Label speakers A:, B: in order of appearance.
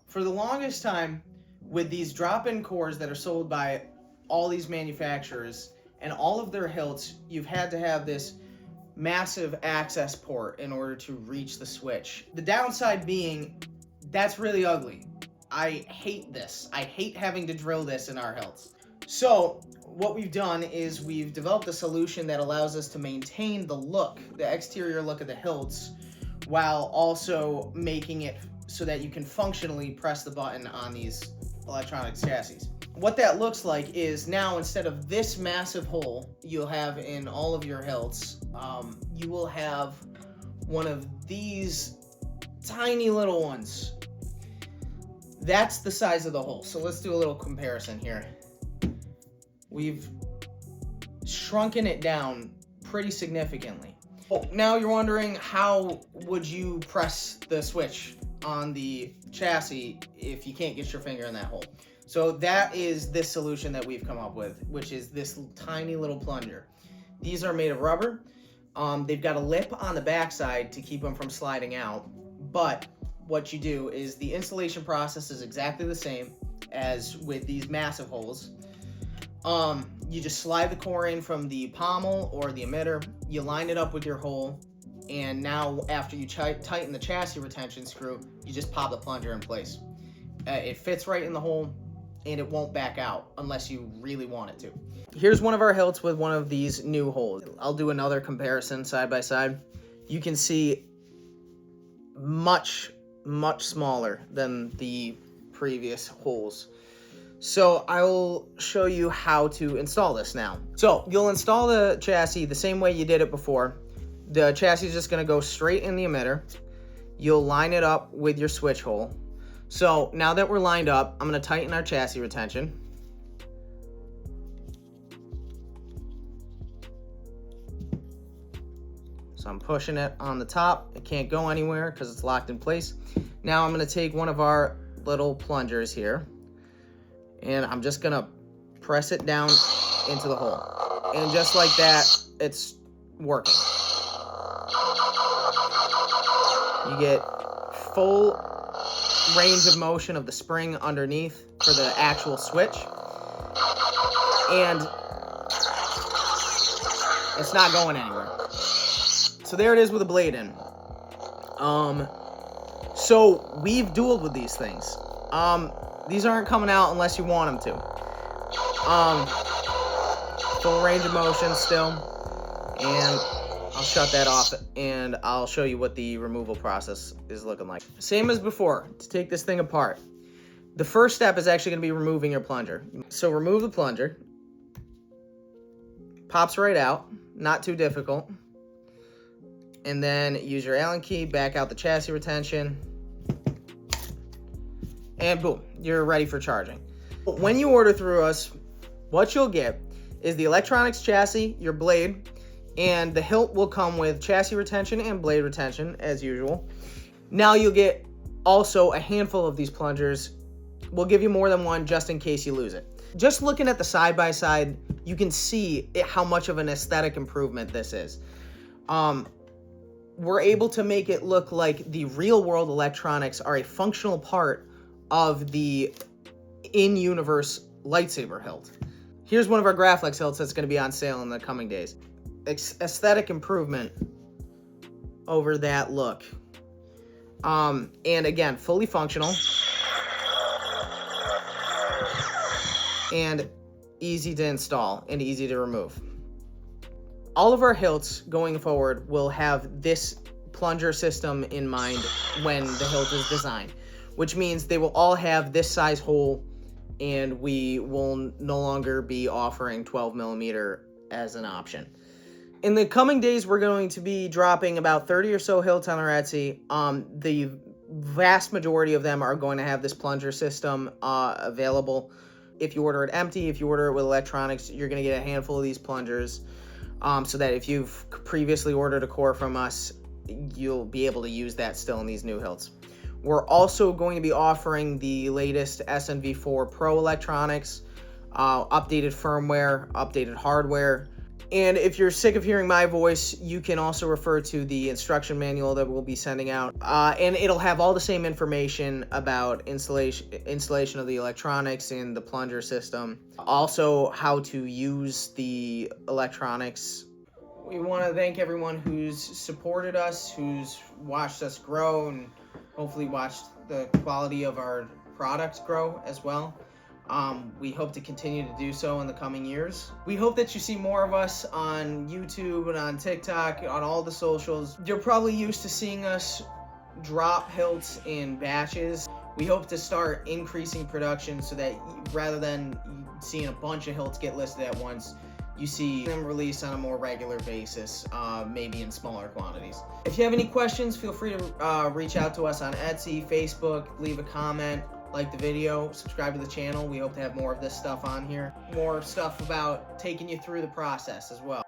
A: For the longest time, with these drop-in cores that are sold by all these manufacturers and all of their hilts, you've had to have this massive access port in order to reach the switch. The downside being, that's really ugly. I hate this. I hate having to drill this in our hilts. So what we've done is we've developed a solution that allows us to maintain the look, the exterior look of the hilts, while also making it so that you can functionally press the button on these electronics chassis. What that looks like is now, instead of this massive hole you'll have in all of your hilts, you will have one of these tiny little ones. That's the size of the hole. So let's do a little comparison here. We've shrunken it down pretty significantly. Oh, now you're wondering, how would you press the switch on the chassis if you can't get your finger in that hole? So that is this solution that we've come up with, which is this tiny little plunger. These are made of rubber. They've got a lip on the backside to keep them from sliding out. But what you do is the installation process is exactly the same as with these massive holes. You just slide the core in from the pommel or the emitter, you line it up with your hole, and now after you tighten the chassis retention screw, you just pop the plunger in place. It fits right in the hole, and it won't back out unless you really want it to. Here's one of our hilts with one of these new holes. I'll do another comparison side by side. You can see much smaller than the previous holes. So I will show you how to install this now. So you'll install the chassis the same way you did it before. The chassis is just going to go straight in the emitter. You'll line it up with your switch hole. So now that we're lined up, I'm going to tighten our chassis retention. So I'm pushing it on the top. It can't go anywhere because it's locked in place. Now I'm going to take one of our little plungers here, and I'm just going to press it down into the hole. And just like that, it's working. You get full range of motion of the spring underneath for the actual switch. And it's not going anywhere. So there it is with a blade in. So we've dueled with these things. These aren't coming out unless you want them to. Full range of motion still. And I'll shut that off and I'll show you what the removal process is looking like. Same as before, to take this thing apart. The first step is actually going to be removing your plunger. So remove the plunger. Pops right out, not too difficult. And then use your Allen key, back out the chassis retention. And boom, you're ready for charging. When you order through us, what you'll get is the electronics chassis, your blade, and the hilt will come with chassis retention and blade retention as usual. Now you'll get also a handful of these plungers. We'll give you more than one just in case you lose it. Just looking at the side-by-side, you can see how much of an aesthetic improvement this is. We're able to make it look like the real-world electronics are a functional part of the in-universe lightsaber hilt. Here's one of our Graflex hilts that's going to be on sale in the coming days. Aesthetic improvement over that look. And again, fully functional. And easy to install and easy to remove. All of our hilts going forward will have this plunger system in mind when the hilt is designed, which means they will all have this size hole, and we will no longer be offering 12 millimeter as an option. In the coming days, we're going to be dropping about 30 or so hilts on our Etsy. The vast majority of them are going to have this plunger system available. If you order it empty, if you order it with electronics, you're going to get a handful of these plungers, so that if you've previously ordered a core from us, you'll be able to use that still in these new hilts. We're also going to be offering the latest SNV4 Pro electronics, updated firmware, updated hardware. And if you're sick of hearing my voice, you can also refer to the instruction manual that we'll be sending out. And it'll have all the same information about installation of the electronics in the plunger system. Also, how to use the electronics. We want to thank everyone who's supported us, who's watched us grow, and hopefully watched the quality of our products grow as well. We hope to continue to do so in the coming years. We hope that you see more of us on YouTube and on TikTok, on all the socials. You're probably used to seeing us drop hilts in batches. We hope to start increasing production so that rather than seeing a bunch of hilts get listed at once, you see them released on a more regular basis, maybe in smaller quantities. If you have any questions, feel free to reach out to us on Etsy, Facebook, leave a comment, like the video, subscribe to the channel. We hope to have more of this stuff on here. More stuff about taking you through the process as well.